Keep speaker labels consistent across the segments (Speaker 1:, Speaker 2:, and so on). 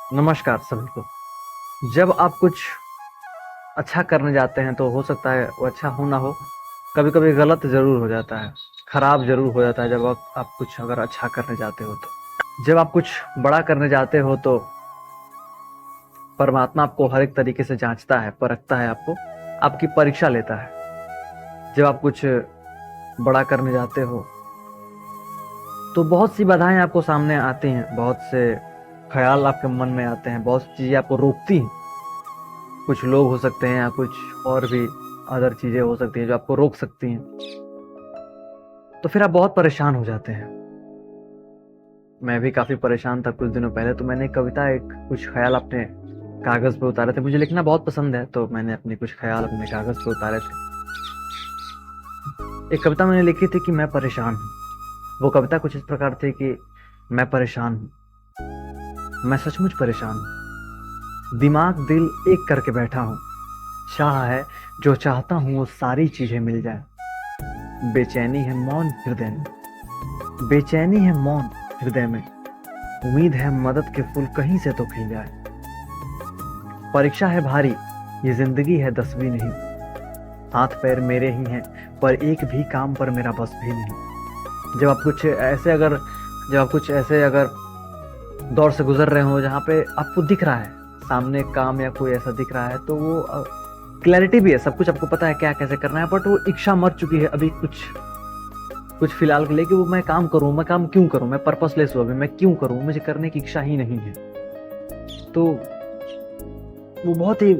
Speaker 1: नमस्कार सभी को। जब आप कुछ अच्छा करने जाते हैं तो हो सकता है वो अच्छा हो ना हो, कभी-कभी गलत ज़रूर हो जाता है, खराब ज़रूर हो जाता है जब आप कुछ अगर अच्छा करने जाते हो तो। जब आप कुछ बड़ा करने जाते हो तो परमात्मा आपको हर एक तरीके से जाँचता है, परखता है आपको, आपकी परीक्षा लेता है। जब आप कुछ बड़ा करने जाते हो तो बहुत सी बाधाएँ आपको सामने आती हैं, बहुत से ख़्याल आपके मन में आते हैं, बहुत सी चीज़ें आपको रोकती हैं। कुछ लोग हो सकते हैं या कुछ और भी अदर चीज़ें हो सकती हैं जो आपको रोक सकती हैं। तो फिर आप बहुत परेशान हो जाते हैं। मैं भी काफ़ी परेशान था कुछ दिनों पहले, तो मैंने एक कविता कुछ ख़्याल अपने कागज़ पे उतारे थे। मुझे लिखना बहुत पसंद है, तो मैंने अपने कुछ ख़्याल अपने कागज़ पे उतारे थे। एक कविता मैंने लिखी थी कि मैं परेशान हूँ। वो कविता कुछ इस प्रकार थी कि मैं परेशान हूँ, मैं सचमुच परेशान हूँ। दिमाग दिल एक करके बैठा हूँ। चाह है जो चाहता हूँ वो सारी चीज़ें मिल जाएँ। बेचैनी है मौन हृदय में, बेचैनी है मौन हृदय में। उम्मीद है मदद के फूल कहीं से तो खिल जाए। परीक्षा है भारी, ये जिंदगी है 10वीं नहीं। हाथ पैर मेरे ही हैं, पर एक भी काम पर मेरा बस भी नहीं। जब आप कुछ ऐसे अगर जब आप कुछ ऐसे अगर दौर से गुजर रहे हो जहाँ पे आपको दिख रहा है सामने काम या कोई ऐसा दिख रहा है, तो वो क्लैरिटी भी है, सब कुछ आपको पता है क्या कैसे करना है, बट वो इच्छा मर चुकी है अभी कुछ कुछ फिलहाल के लिए कि वो मैं काम करूँ, मैं काम क्यों करूँ, मैं पर्पसलेस हूँ अभी, मैं क्यों करूँ, मुझे करने की इच्छा ही नहीं है। तो वो बहुत ही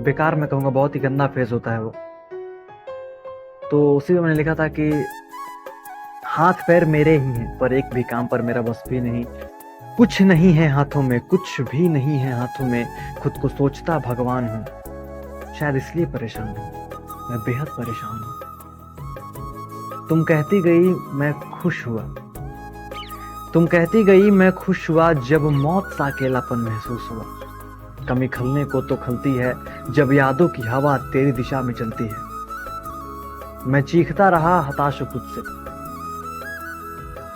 Speaker 1: बेकार, मैं कहूँगा बहुत ही गंदा फेज़ होता है वो। तो उसी में मैंने लिखा था कि हाथ पैर मेरे ही हैं, पर एक भी काम पर मेरा बस भी नहीं। कुछ नहीं है हाथों में, कुछ भी नहीं है हाथों में, खुद को सोचता भगवान हूँ। शायद इसलिए परेशान हूँ, मैं बेहद परेशान हूँ। तुम कहती गई मैं खुश हुआ, तुम कहती गई मैं खुश हुआ, जब मौत सा अकेलापन महसूस हुआ। कमी खलने को तो खलती है, जब यादों की हवा तेरी दिशा में चलती है। मैं चीखता रहा हताश खुद से,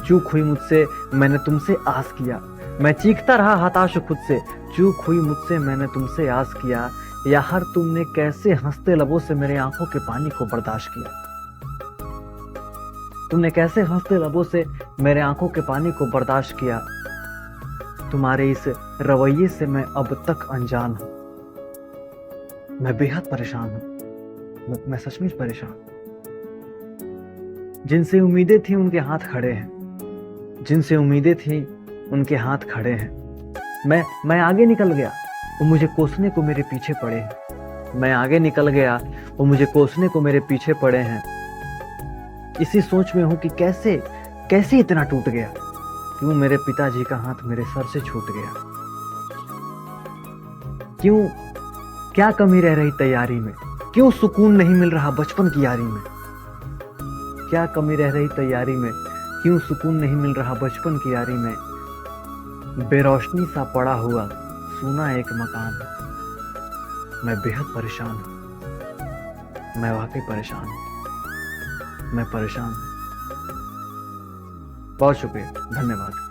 Speaker 1: चूक हुई मुझसे मैंने तुमसे आस किया। मैं चीखता रहा हताश खुद से, चूक हुई मुझसे मैंने तुमसे आस किया। या हर तुमने कैसे हंसते लबों से मेरे आंखों के पानी को बर्दाश्त किया। तुमने कैसे हंसते लबों से मेरे आंखों के पानी को बर्दाश्त किया। तुम्हारे इस रवैये से मैं अब तक अनजान हूं। मैं बेहद परेशान हूं, मैं सचमुच परेशान हूं। जिनसे उम्मीदें थी उनके हाथ खड़े हैं, जिनसे उम्मीदें थी उनके हाथ खड़े हैं। मैं आगे निकल गया, वो मुझे कोसने को मेरे पीछे पड़े हैं। मैं आगे निकल गया, वो मुझे कोसने को मेरे पीछे पड़े हैं। इसी सोच में हूं कि कैसे कैसे इतना टूट गया, क्यों मेरे पिताजी का हाथ मेरे सर से छूट गया। क्यों, क्या कमी रह रही तैयारी में, क्यों सुकून नहीं मिल रहा बचपन की यारी में। क्या कमी रह रही तैयारी में, क्यों सुकून नहीं मिल रहा बचपन की यारी में। बेरोशनी सा पड़ा हुआ सूना एक मकान। मैं बेहद परेशान हूं, मैं वाकई परेशान हूं, मैं परेशान हूं। बहुत शुक्रिया, धन्यवाद।